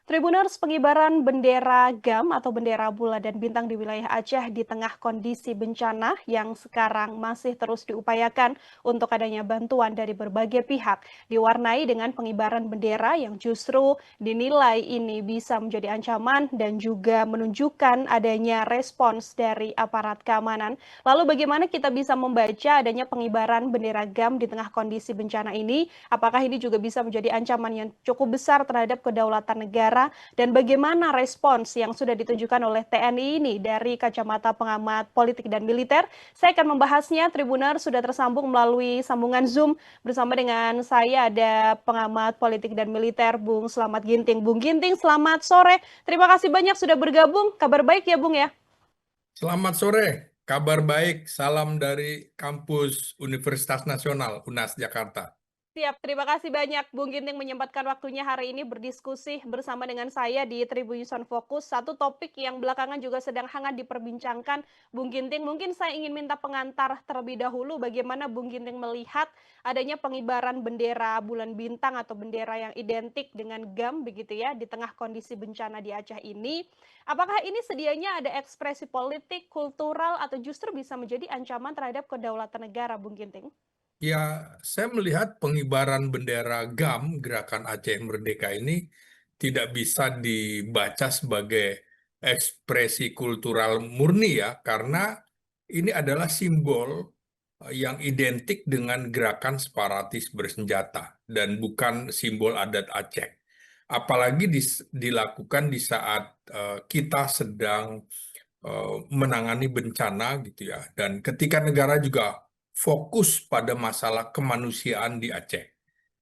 Tribuners pengibaran bendera GAM atau bendera bulan dan bintang di wilayah Aceh di tengah kondisi bencana yang sekarang masih terus diupayakan untuk adanya bantuan dari berbagai pihak. Diwarnai dengan pengibaran bendera yang justru dinilai ini bisa menjadi ancaman dan juga menunjukkan adanya respons dari aparat keamanan. Lalu bagaimana kita bisa membaca adanya pengibaran bendera GAM di tengah kondisi bencana ini? Apakah ini juga bisa menjadi ancaman yang cukup besar terhadap kedaulatan negara? Dan bagaimana respons yang sudah ditunjukkan oleh TNI ini dari kacamata pengamat politik dan militer? Saya akan membahasnya. Tribuner sudah tersambung melalui sambungan Zoom bersama dengan saya ada pengamat politik dan militer Bung Slamet Ginting. Bung Ginting, selamat sore. Terima kasih banyak sudah bergabung. Kabar baik ya, Bung ya? Selamat sore, kabar baik. Salam dari kampus Universitas Nasional, UNAS Jakarta. Siap, terima kasih banyak Bung Ginting menyempatkan waktunya hari ini berdiskusi bersama dengan saya di Tribunnews Fokus. Satu topik yang belakangan juga sedang hangat diperbincangkan, Bung Ginting. Mungkin saya ingin minta pengantar terlebih dahulu bagaimana Bung Ginting melihat adanya pengibaran bendera bulan bintang atau bendera yang identik dengan GAM begitu ya di tengah kondisi bencana di Aceh ini. Apakah ini sedianya ada ekspresi politik, kultural, atau justru bisa menjadi ancaman terhadap kedaulatan negara, Bung Ginting? Ya, saya melihat pengibaran bendera GAM, Gerakan Aceh Merdeka ini, tidak bisa dibaca sebagai ekspresi kultural murni ya, karena ini adalah simbol yang identik dengan gerakan separatis bersenjata dan bukan simbol adat Aceh. Apalagi dilakukan di saat kita sedang menangani bencana gitu ya. Dan ketika negara juga fokus pada masalah kemanusiaan di Aceh.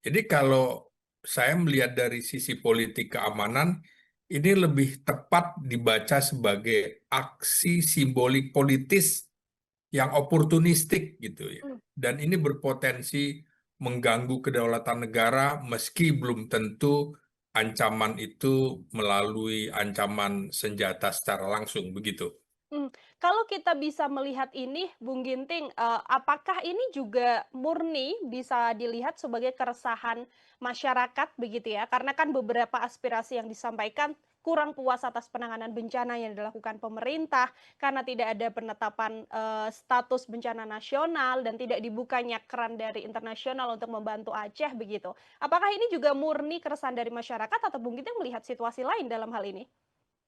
Jadi kalau saya melihat dari sisi politik keamanan, ini lebih tepat dibaca sebagai aksi simbolik politis yang oportunistik gitu ya. Dan ini berpotensi mengganggu kedaulatan negara meski belum tentu ancaman itu melalui ancaman senjata secara langsung begitu. Kalau kita bisa melihat ini, Bung Ginting, apakah ini juga murni bisa dilihat sebagai keresahan masyarakat begitu ya? Karena kan beberapa aspirasi yang disampaikan kurang puas atas penanganan bencana yang dilakukan pemerintah karena tidak ada penetapan status bencana nasional dan tidak dibukanya keran dari internasional untuk membantu Aceh begitu. Apakah ini juga murni keresahan dari masyarakat atau Bung Ginting melihat situasi lain dalam hal ini?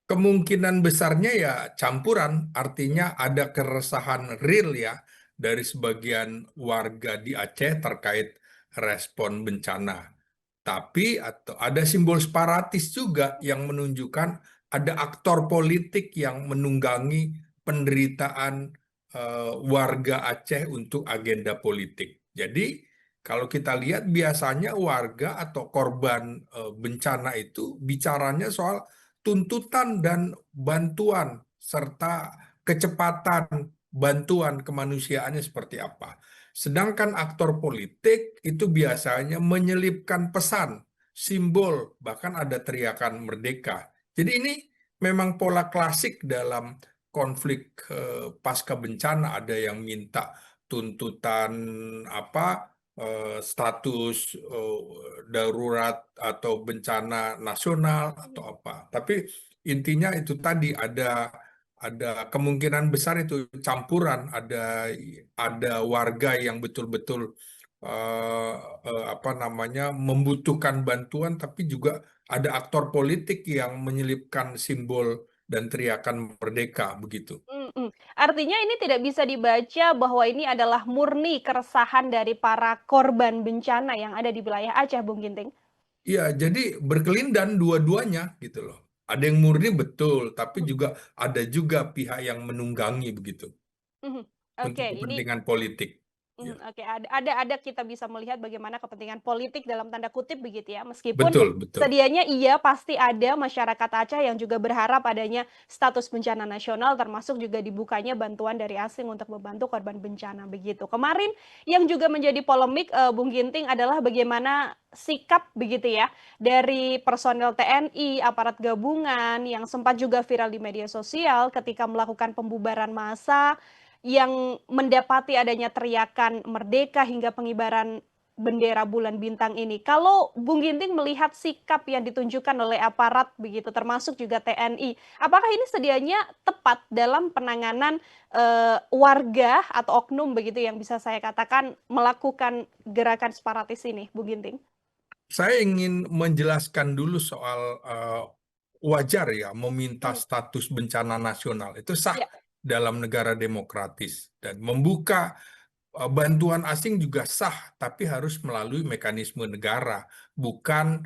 Kemungkinan besarnya ya campuran, artinya Hmm. ada keresahan real ya dari sebagian warga di Aceh terkait respon bencana. Tapi atau ada simbol separatis juga yang menunjukkan ada aktor politik yang menunggangi penderitaan warga Aceh untuk agenda politik. Jadi kalau kita lihat biasanya warga atau korban bencana itu bicaranya soal tuntutan dan bantuan serta kecepatan bantuan kemanusiaannya seperti apa. Sedangkan aktor politik itu biasanya menyelipkan pesan, simbol, bahkan ada teriakan merdeka. Jadi ini memang pola klasik dalam konflik pasca bencana. Ada yang minta tuntutan apa status darurat atau bencana nasional atau apa. Tapi intinya itu tadi ada kemungkinan besar itu campuran, ada warga yang betul-betul eh, apa namanya membutuhkan bantuan, tapi juga ada aktor politik yang menyelipkan simbol dan teriakan merdeka begitu. Mhm. Artinya ini tidak bisa dibaca bahwa ini adalah murni keresahan dari para korban bencana yang ada di wilayah Aceh, Bung Ginting? Iya, jadi berkelindan dua-duanya gitu loh. Ada yang murni betul, tapi Mhm. juga ada juga pihak yang menunggangi begitu Mhm. untuk Oke, ini kepentingan politik. Ya, oke, ada kita bisa melihat bagaimana kepentingan politik dalam tanda kutip begitu ya, meskipun betul, betul. sedianya iya pasti ada masyarakat Aceh yang juga berharap adanya status bencana nasional termasuk juga dibukanya bantuan dari asing untuk membantu korban bencana begitu. Kemarin yang juga menjadi polemik Bung Ginting adalah bagaimana sikap begitu ya dari personel TNI, aparat gabungan yang sempat juga viral di media sosial ketika melakukan pembubaran massa yang mendapati adanya teriakan merdeka hingga pengibaran bendera bulan bintang ini. Kalau Bung Ginting melihat sikap yang ditunjukkan oleh aparat begitu, termasuk juga TNI, apakah ini sedianya tepat dalam penanganan warga atau oknum begitu yang bisa saya katakan melakukan gerakan separatis ini, Bung Ginting? Saya ingin menjelaskan dulu soal wajar ya meminta Hmm, status bencana nasional. Itu sah ya, dalam negara demokratis dan membuka bantuan asing juga sah, tapi harus melalui mekanisme negara, bukan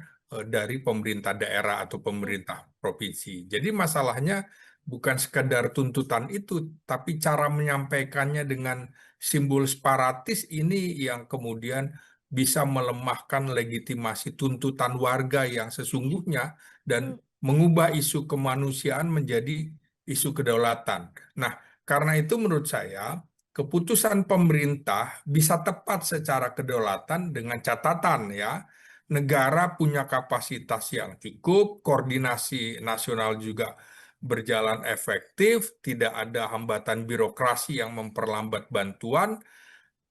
dari pemerintah daerah atau hmm, pemerintah provinsi. Jadi masalahnya bukan sekedar tuntutan itu, tapi cara menyampaikannya dengan simbol separatis ini yang kemudian bisa melemahkan legitimasi tuntutan warga yang sesungguhnya hmm, dan mengubah isu kemanusiaan menjadi isu kedaulatan. Nah, karena itu menurut saya keputusan pemerintah bisa tepat secara kedaulatan dengan catatan ya, negara punya kapasitas yang cukup, koordinasi nasional juga berjalan efektif, tidak ada hambatan birokrasi yang memperlambat bantuan,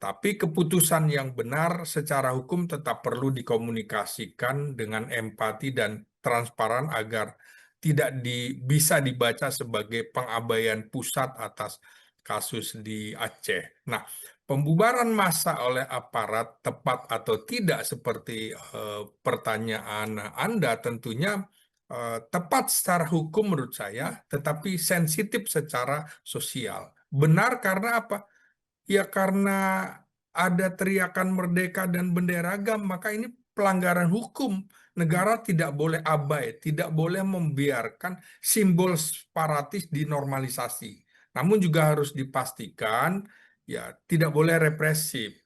tapi keputusan yang benar secara hukum tetap perlu dikomunikasikan dengan empati dan transparan agar bisa dibaca sebagai pengabaian pusat atas kasus di Aceh. Nah, pembubaran massa oleh aparat tepat atau tidak seperti pertanyaan Anda tentunya tepat secara hukum menurut hmm, saya, tetapi sensitif secara sosial. Benar karena apa? Ya karena ada teriakan merdeka dan bendera agam, maka ini pelanggaran hukum. hmm, Negara tidak boleh abai, tidak boleh membiarkan simbol separatis dinormalisasi. Namun juga harus dipastikan ya tidak boleh represif,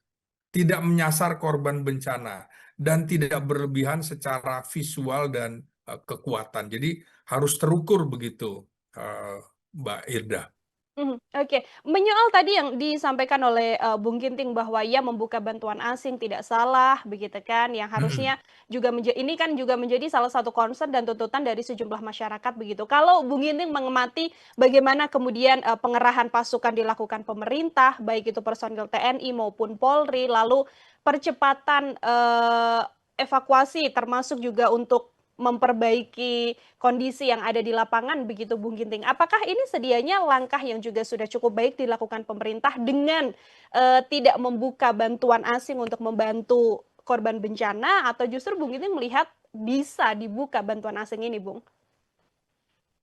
tidak menyasar korban bencana, dan tidak berlebihan secara visual dan kekuatan. Jadi harus terukur begitu, eh, Mbak Irda. mhm, oke. Menyoal tadi yang disampaikan oleh, Bung Ginting bahwa ia membuka bantuan asing tidak salah begitu kan, yang harusnya juga ini kan juga menjadi salah satu concern dan tuntutan dari sejumlah masyarakat begitu. Kalau Bung Ginting mengamati bagaimana kemudian, pengerahan pasukan dilakukan pemerintah, baik itu personil TNI maupun Polri, lalu percepatan, evakuasi termasuk juga untuk memperbaiki kondisi yang ada di lapangan begitu Bung Ginting. Apakah ini sedianya langkah yang juga sudah cukup baik dilakukan pemerintah dengan, tidak membuka bantuan asing untuk membantu korban bencana atau justru Bung Ginting melihat bisa dibuka bantuan asing ini, Bung?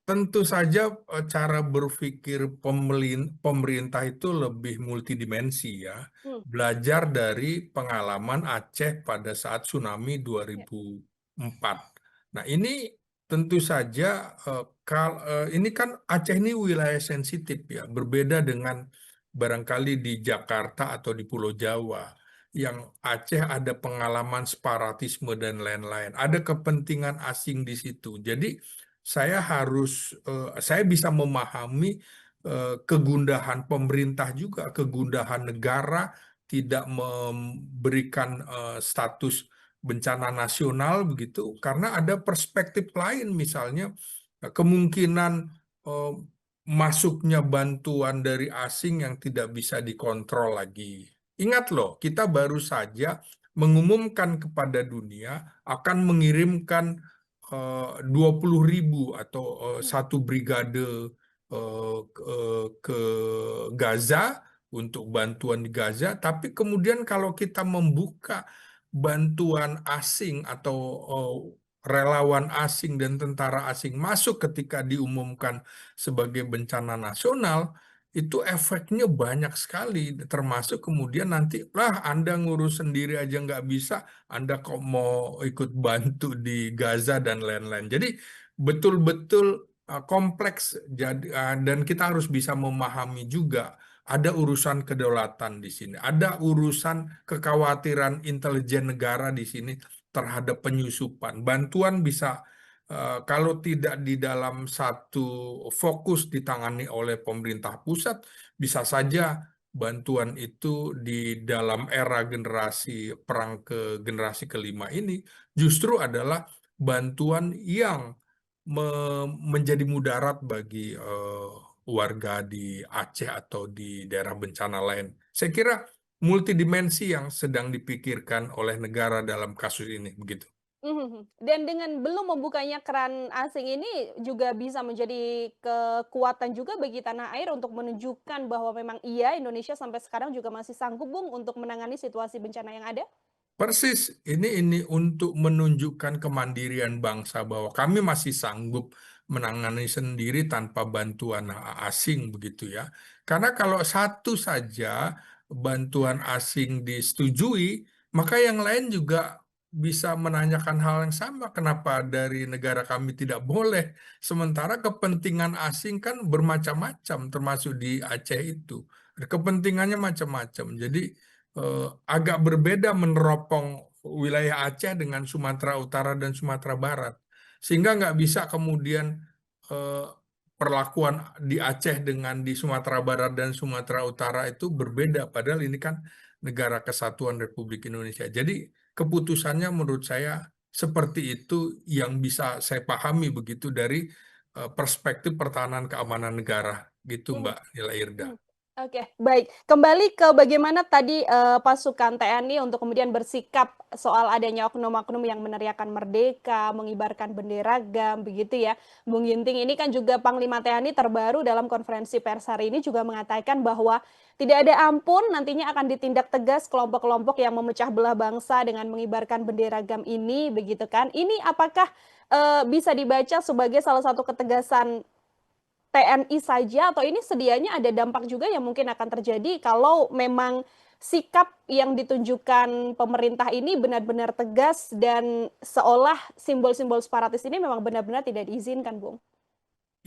Tentu saja cara berpikir pemerintah itu lebih multidimensi ya. Mmm, Belajar dari pengalaman Aceh pada saat tsunami ya, 2004. Nah, ini tentu saja ini kan Aceh ini wilayah sensitif ya, berbeda dengan barangkali di Jakarta atau di Pulau Jawa. Yang Aceh ada pengalaman separatisme dan lain-lain. Ada kepentingan asing di situ. Jadi saya bisa memahami kegundahan pemerintah juga, kegundahan negara tidak memberikan status bencana nasional begitu, karena ada perspektif lain, misalnya kemungkinan eh, masuknya bantuan dari asing yang tidak bisa dikontrol lagi. Ingat loh, kita baru saja mengumumkan kepada dunia akan mengirimkan 20.000 atau mmm, satu brigade ke Gaza untuk bantuan di Gaza, tapi kemudian kalau kita membuka bantuan asing atau eh, relawan asing dan tentara asing masuk ketika diumumkan sebagai bencana nasional, itu efeknya banyak sekali, termasuk kemudian nanti lah Anda ngurus sendiri aja nggak bisa, Anda kok mau ikut bantu di Gaza dan lain-lain. Jadi betul-betul kompleks, dan kita harus bisa memahami juga ada urusan kedaulatan di sini, ada urusan kekhawatiran intelijen negara di sini terhadap penyusupan. Bantuan bisa kalau tidak di dalam satu fokus ditangani oleh pemerintah pusat, bisa saja bantuan itu di dalam era generasi perang ke generasi kelima ini justru adalah bantuan yang menjadi mudarat bagi warga di Aceh atau di daerah bencana lain. Saya kira multidimensi yang sedang dipikirkan oleh negara dalam kasus ini, begitu. Dan dengan belum membukanya keran asing ini juga bisa menjadi kekuatan juga bagi tanah air untuk menunjukkan bahwa memang iya Indonesia sampai sekarang juga masih sanggup, Bung, untuk menangani situasi bencana yang ada? Persis, ini untuk menunjukkan kemandirian bangsa bahwa kami masih sanggup menangani sendiri tanpa bantuan asing begitu ya. Karena kalau satu saja bantuan asing disetujui, maka yang lain juga bisa menanyakan hal yang sama. Kenapa dari negara kami tidak boleh? Sementara kepentingan asing kan bermacam-macam, termasuk di Aceh itu. Kepentingannya macam-macam. Jadi agak berbeda meneropong wilayah Aceh dengan Sumatera Utara dan Sumatera Barat. Sehingga nggak bisa kemudian eh, perlakuan di Aceh dengan di Sumatera Barat dan Sumatera Utara itu berbeda. Padahal ini kan negara kesatuan Republik Indonesia. Jadi keputusannya menurut saya seperti itu yang bisa saya pahami begitu dari perspektif pertahanan keamanan negara. Gitu Mhm. Mbak Nila Irda. Mhm. Oke, baik. Kembali ke bagaimana tadi, pasukan TNI untuk kemudian bersikap soal adanya oknum-oknum yang meneriakan merdeka, mengibarkan bendera GAM, begitu ya. Bung Ginting ini kan juga Panglima TNI terbaru dalam konferensi pers hari ini juga mengatakan bahwa tidak ada ampun, nantinya akan ditindak tegas kelompok-kelompok yang memecah belah bangsa dengan mengibarkan bendera GAM ini, begitu kan. Ini apakah, bisa dibaca sebagai salah satu ketegasan TNI saja atau ini sedianya ada dampak juga yang mungkin akan terjadi kalau memang sikap yang ditunjukkan pemerintah ini benar-benar tegas dan seolah simbol-simbol separatis ini memang benar-benar tidak diizinkan, Bung?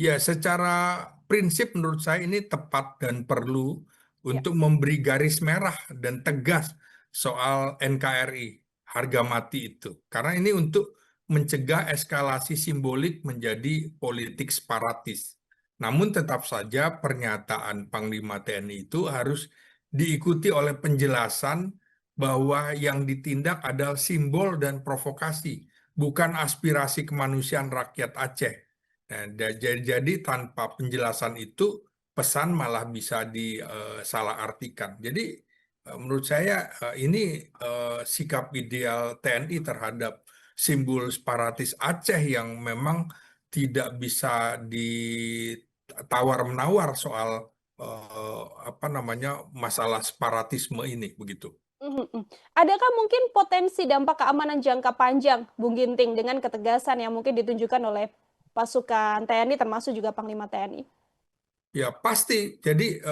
Ya, secara prinsip menurut saya ini tepat dan perlu Ya. untuk memberi garis merah dan tegas soal NKRI, harga mati itu. Karena ini untuk mencegah eskalasi simbolik menjadi politik separatis. Namun tetap saja pernyataan Panglima TNI itu harus diikuti oleh penjelasan bahwa yang ditindak adalah simbol dan provokasi, bukan aspirasi kemanusiaan rakyat Aceh. Nah, jadi tanpa penjelasan itu pesan malah bisa disalahartikan. Jadi menurut saya ini sikap ideal TNI terhadap simbol separatis Aceh yang memang tidak bisa ditawar-menawar soal apa namanya masalah separatisme ini begitu. Mhm, mhm. Adakah mungkin potensi dampak keamanan jangka panjang, Bung Ginting, dengan ketegasan yang mungkin ditunjukkan oleh pasukan TNI termasuk juga Panglima TNI? Ya, pasti. Jadi,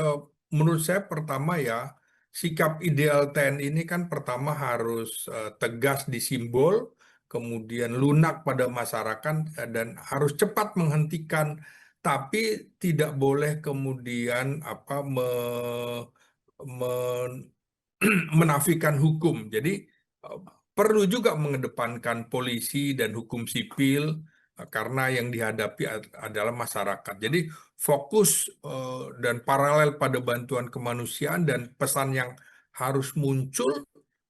menurut saya pertama ya, sikap ideal TNI ini kan pertama harus tegas di simbol, kemudian lunak pada masyarakat, dan harus cepat menghentikan, tapi tidak boleh kemudian apa menafikan hukum. Jadi eh, perlu juga mengedepankan polisi dan hukum sipil karena yang dihadapi adalah masyarakat. Jadi fokus dan paralel pada bantuan kemanusiaan dan pesan yang harus muncul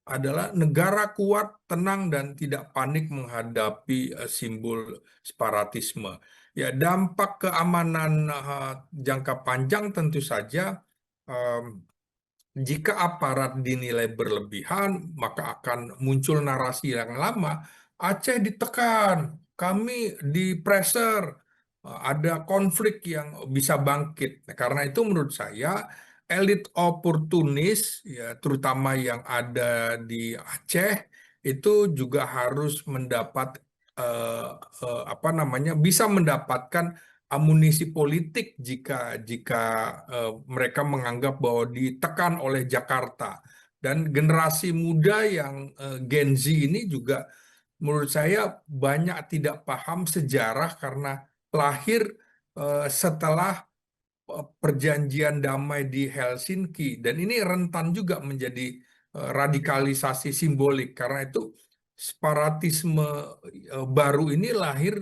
adalah negara kuat, tenang dan tidak panik menghadapi simbol separatisme. Ya, dampak keamanan jangka panjang tentu saja jika aparat dinilai berlebihan, maka akan muncul narasi yang lama. Aceh ditekan, kami di pressure, ada konflik yang bisa bangkit. Nah, karena itu menurut saya elit oportunis, ya terutama yang ada di Aceh, itu juga harus mendapat eh, apa namanya, bisa mendapatkan amunisi politik jika jika mereka menganggap bahwa ditekan oleh Jakarta. Dan generasi muda yang Gen Z ini juga menurut saya banyak tidak paham sejarah karena lahir setelah perjanjian damai di Helsinki dan ini rentan juga menjadi radikalisasi simbolik. Karena itu separatisme baru ini lahir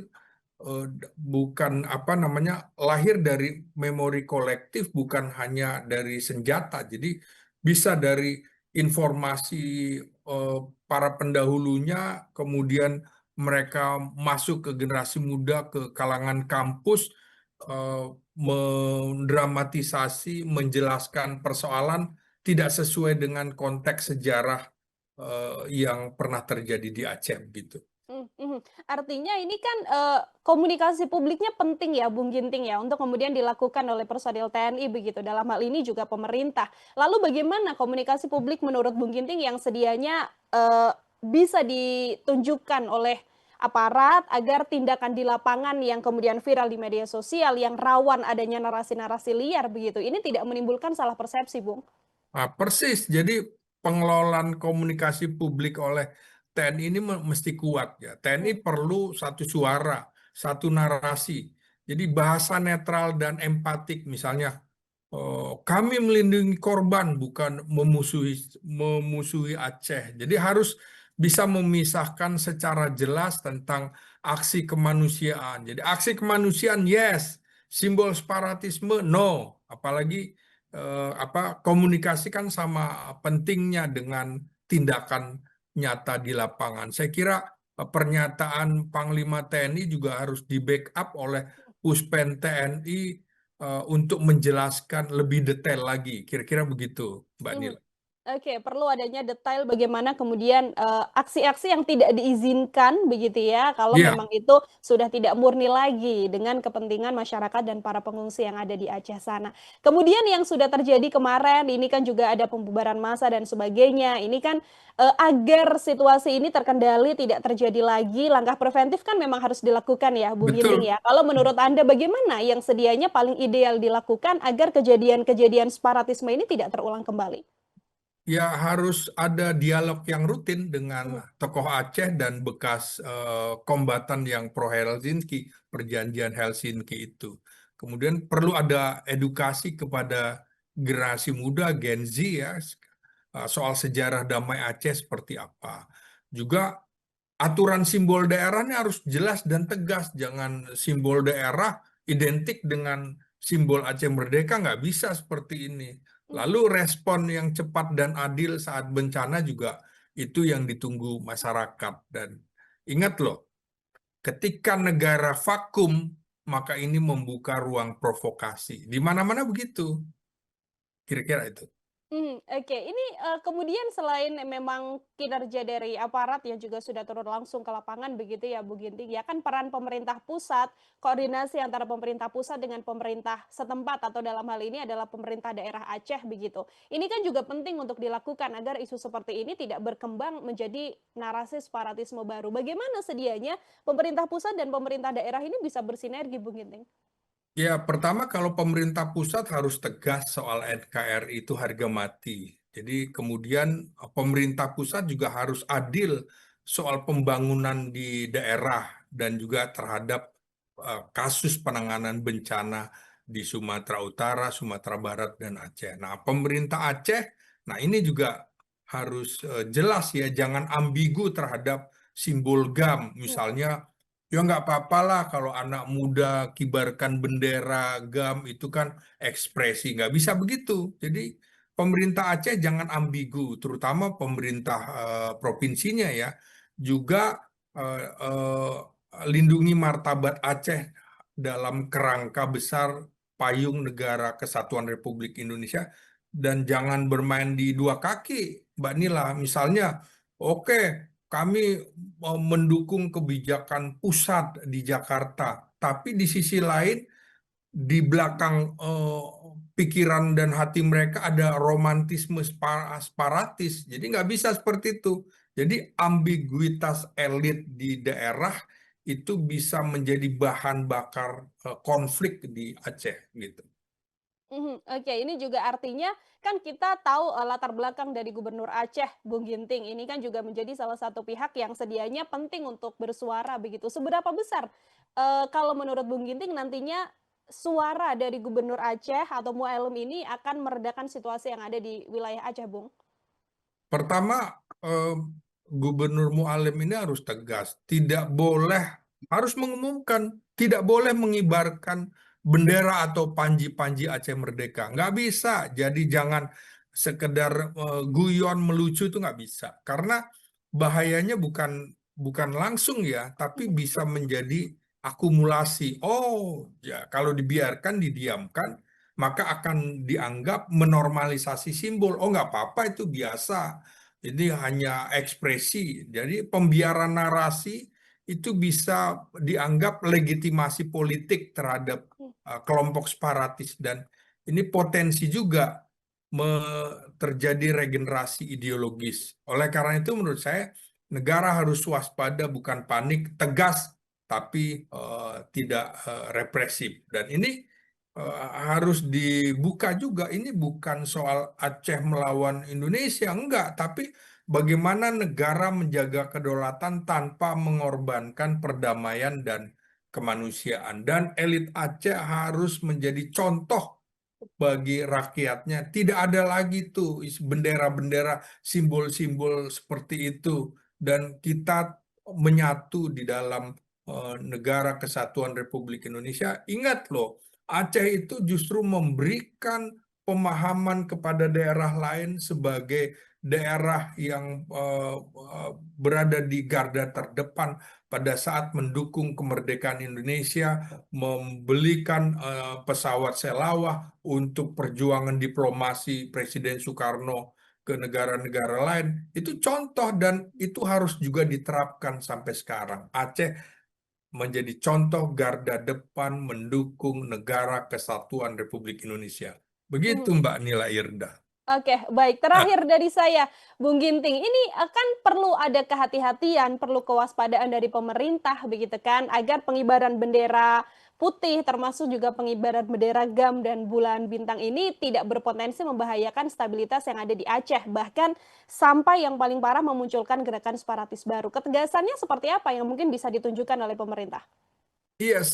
bukan apa namanya, lahir dari memori kolektif, bukan hanya dari senjata. Jadi bisa dari informasi eh, para pendahulunya, kemudian mereka masuk ke generasi muda, ke kalangan kampus, eh, mendramatisasi, menjelaskan persoalan tidak sesuai dengan konteks sejarah yang pernah terjadi di Aceh gitu. Mhm. Artinya ini kan, komunikasi publiknya penting ya, Bung Ginting ya, untuk kemudian dilakukan oleh personil TNI begitu, dalam hal ini juga pemerintah. Lalu bagaimana komunikasi publik menurut Bung Ginting yang sedianya, bisa ditunjukkan oleh aparat agar tindakan di lapangan yang kemudian viral di media sosial, yang rawan adanya narasi-narasi liar begitu, ini tidak menimbulkan salah persepsi, Bung? Nah, persis. Jadi pengelolaan komunikasi publik oleh TNI ini mesti kuat ya. TNI Mmm, perlu satu suara, satu narasi. Jadi bahasa netral dan empatik misalnya kami melindungi korban bukan memusuhi Aceh. Jadi harus bisa memisahkan secara jelas tentang aksi kemanusiaan. Jadi aksi kemanusiaan yes, simbol separatisme no. Apalagi komunikasikan sama pentingnya dengan tindakan nyata di lapangan. Saya kira pernyataan Panglima TNI juga harus di backup oleh Puspen TNI untuk menjelaskan lebih detail lagi. Kira-kira begitu, Mbak mhm. Nila. Oke, perlu adanya detail bagaimana kemudian, aksi-aksi yang tidak diizinkan begitu ya, kalau Iya, memang itu sudah tidak murni lagi dengan kepentingan masyarakat dan para pengungsi yang ada di Aceh sana. Kemudian yang sudah terjadi kemarin, ini kan juga ada pembubaran massa dan sebagainya. Ini kan, agar situasi ini terkendali, tidak terjadi lagi, langkah preventif kan memang harus dilakukan ya, Bung Ginting betul. ya. Kalau menurut Anda bagaimana yang sedianya paling ideal dilakukan agar kejadian-kejadian separatisme ini tidak terulang kembali? Ya harus ada dialog yang rutin dengan Mhm. tokoh Aceh dan bekas kombatan yang pro Helsinki, perjanjian Helsinki itu. Kemudian perlu ada edukasi kepada generasi muda Gen Z ya soal sejarah damai Aceh seperti apa. Juga aturan simbol daerahnya harus jelas dan tegas. Jangan simbol daerah identik dengan simbol Aceh Merdeka, nggak bisa seperti ini. Mhm. Lalu respon yang cepat dan adil saat bencana juga itu yang ditunggu masyarakat. Dan ingat loh, ketika negara vakum, maka ini membuka ruang provokasi. Di mana-mana begitu, kira-kira itu. Oke. Ini, kemudian selain memang kinerja dari aparat yang juga sudah turun langsung ke lapangan begitu ya, Bu Ginting, ya kan peran pemerintah pusat, koordinasi antara pemerintah pusat dengan pemerintah setempat atau dalam hal ini adalah pemerintah daerah Aceh begitu. Ini kan juga penting untuk dilakukan agar isu seperti ini tidak berkembang menjadi narasi separatisme baru. Bagaimana sedianya pemerintah pusat dan pemerintah daerah ini bisa bersinergi, Bu Ginting? Ya, pertama kalau pemerintah pusat harus tegas soal NKRI itu harga mati. Jadi kemudian pemerintah pusat juga harus adil soal pembangunan di daerah dan juga terhadap kasus penanganan bencana di Sumatera Utara, Sumatera Barat, dan Aceh. Nah, pemerintah Aceh, nah ini juga harus jelas ya, jangan ambigu terhadap simbol GAM. Misalnya ya nggak apa-apa lah kalau anak muda kibarkan bendera GAM itu kan ekspresi. Nggak bisa begitu. Jadi pemerintah Aceh jangan ambigu, terutama pemerintah provinsinya ya. Juga lindungi martabat Aceh dalam kerangka besar payung Negara Kesatuan Republik Indonesia dan jangan bermain di dua kaki, Mbak Nila. Misalnya, oke, kami mendukung kebijakan pusat di Jakarta, tapi di sisi lain di belakang pikiran dan hati mereka ada romantisme separatis. Jadi nggak bisa seperti itu. Jadi ambiguitas elit di daerah itu bisa menjadi bahan bakar konflik di Aceh gitu. Oke, ini juga artinya kan kita tahu, latar belakang dari Gubernur Aceh, Bung Ginting, ini kan juga menjadi salah satu pihak yang sedianya penting untuk bersuara begitu. Seberapa besar, kalau menurut Bung Ginting nantinya suara dari Gubernur Aceh atau Mualim ini akan meredakan situasi yang ada di wilayah Aceh, Bung? Pertama, eh, Gubernur Mualim ini harus tegas, tidak boleh, harus mengumumkan, tidak boleh mengibarkan bendera atau panji-panji Aceh Merdeka. Nggak bisa, jadi jangan sekedar guyon melucu itu nggak bisa. Karena bahayanya bukan bukan langsung ya, tapi Mhm. bisa menjadi akumulasi. Oh, ya kalau dibiarkan, didiamkan, maka akan dianggap menormalisasi simbol. Oh, nggak apa-apa, itu biasa. Ini hanya ekspresi. Jadi pembiaran narasi itu bisa dianggap legitimasi politik terhadap kelompok separatis, dan ini potensi juga terjadi regenerasi ideologis. Oleh karena itu menurut saya negara harus waspada, bukan panik, tegas tapi tidak represif. Dan ini harus dibuka juga. Ini bukan soal Aceh melawan Indonesia, enggak, tapi bagaimana negara menjaga kedaulatan tanpa mengorbankan perdamaian dan kemanusiaan. Dan elit Aceh harus menjadi contoh bagi rakyatnya. Tidak ada lagi tuh bendera-bendera, simbol-simbol seperti itu. Dan kita menyatu di dalam negara kesatuan Republik Indonesia. Ingat loh, Aceh itu justru memberikan pemahaman kepada daerah lain sebagai daerah yang berada di garda terdepan pada saat mendukung kemerdekaan Indonesia, membelikan pesawat selawah untuk perjuangan diplomasi Presiden Soekarno ke negara-negara lain. Itu contoh, dan itu harus juga diterapkan sampai sekarang. Aceh menjadi contoh garda depan mendukung negara kesatuan Republik Indonesia. Begitu Mhm. Mbak Nila Irda. Oke, baik. Terakhir dari saya, Bung Ginting, ini akan perlu ada kehati-hatian, perlu kewaspadaan dari pemerintah, begitu kan, agar pengibaran bendera putih, termasuk juga pengibaran bendera GAM dan bulan bintang ini tidak berpotensi membahayakan stabilitas yang ada di Aceh, bahkan sampai yang paling parah memunculkan gerakan separatis baru. Ketegasannya seperti apa yang mungkin bisa ditunjukkan oleh pemerintah? Iya,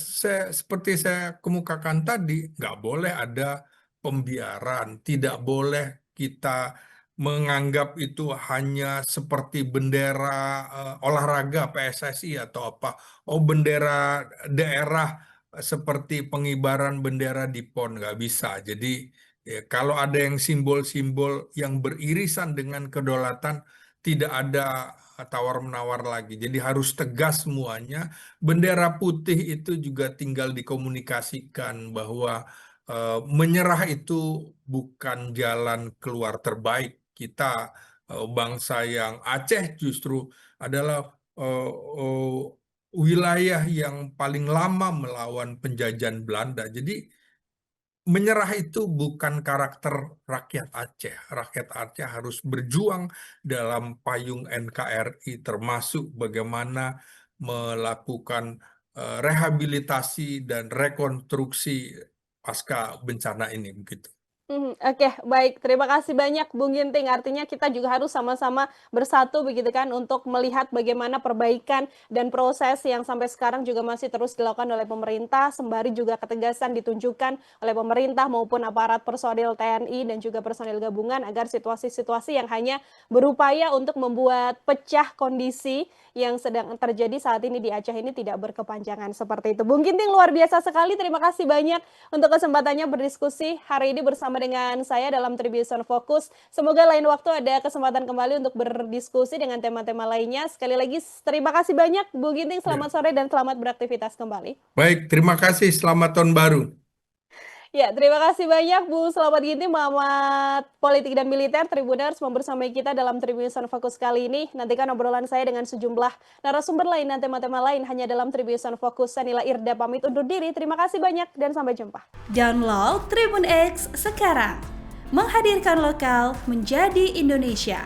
seperti saya kemukakan tadi, nggak boleh ada pembiaran, tidak boleh kita menganggap itu hanya seperti bendera olahraga PSSI atau apa. Oh, bendera daerah seperti pengibaran bendera di PON, nggak bisa. Jadi ya, kalau ada yang simbol-simbol yang beririsan dengan kedaulatan, tidak ada tawar-menawar lagi. Jadi harus tegas semuanya. Bendera putih itu juga tinggal dikomunikasikan bahwa menyerah itu bukan jalan keluar terbaik. Kita bangsa yang Aceh justru adalah eh, eh, wilayah yang paling lama melawan penjajahan Belanda. Jadi menyerah itu bukan karakter rakyat Aceh. Rakyat Aceh harus berjuang dalam payung NKRI, termasuk bagaimana melakukan rehabilitasi dan rekonstruksi pasca bencana ini, begitu. Oke, baik. Terima kasih banyak Bung Ginting. Artinya kita juga harus sama-sama bersatu begitu kan untuk melihat bagaimana perbaikan dan proses yang sampai sekarang juga masih terus dilakukan oleh pemerintah, sembari juga ketegasan ditunjukkan oleh pemerintah maupun aparat personil TNI dan juga personil gabungan agar situasi-situasi yang hanya berupaya untuk membuat pecah kondisi yang sedang terjadi saat ini di Aceh ini tidak berkepanjangan seperti itu. Bung Ginting luar biasa sekali. Terima kasih banyak untuk kesempatannya berdiskusi hari ini bersama dengan saya dalam Tribun Fokus. Semoga lain waktu ada kesempatan kembali untuk berdiskusi dengan tema-tema lainnya. Sekali lagi terima kasih banyak Bu Ginting, Ya. selamat sore dan selamat beraktivitas kembali. Baik, terima kasih. Selamat tahun baru. Ya, terima kasih banyak Bu Selamat Ginting, Muhammad Politik dan Militer Tribuners membersamai kita dalam Tribun Fokus kali ini. Nantikan obrolan saya dengan sejumlah narasumber lain dan tema-tema lain hanya dalam Tribun Fokus. Saya Nila Irda pamit undur diri. Terima kasih banyak dan sampai jumpa. Download Tribun X sekarang. Menghadirkan lokal menjadi Indonesia.